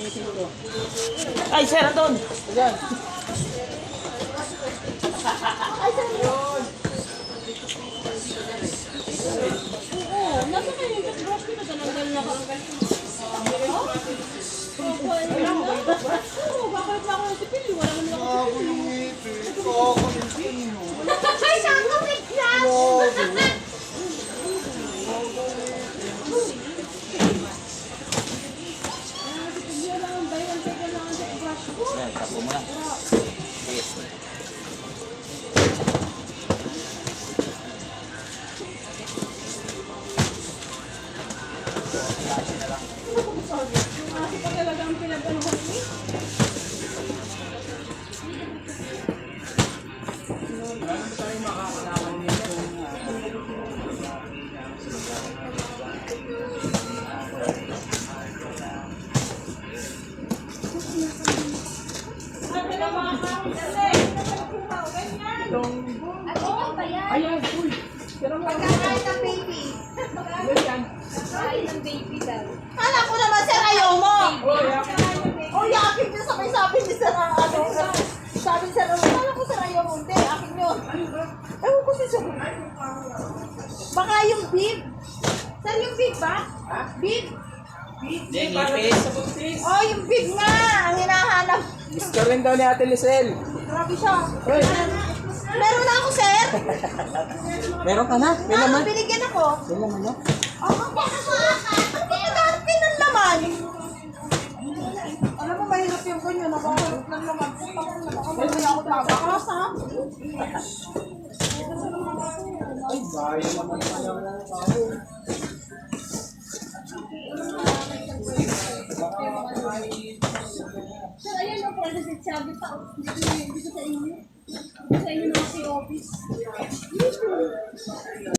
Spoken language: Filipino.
Ay, sir, andun! Ayan. Nasa kayo yung toothbrush ko na tananggal na ka. Bakit na ako ng sipil? Wala naman ako ng sipil. Ay, nakakapit lang! Ayan, tapo mo na. Yes. Kasi pa talaga ang pinag-anuhan niya. Ayan, uy. Pagkakain ng baby. Ayan. Pagkakain ng baby daw. Kala ko naman, sir, ayaw mo! Oh, yakin niya sabay-sabi ni sir ang ano. Sabi ni sir, kala ko, sir, ayaw mo. Hindi, akin yun. Ewan ko si sir. Baka yung bib. Sir, yung bib ba? Bib? Hindi, ngipis. Oh, yung bib nga! Ang hinahanap. Gusto rin daw ni Ate Lisel. Grabe siya. Uy. Meron na ako, sir. Meron ka na? May laman? Binigyan ako. May laman na? Oh, ang laman. Alam mo, mahirap yung ganyan. Nakakarap ng laman. Nakamaya ako tabakas, ha? Ay, bayo naman pala ng tao. Sir, ayan yung president sabi pa. Dito sa inyo. Dito sa inyo na kasi office.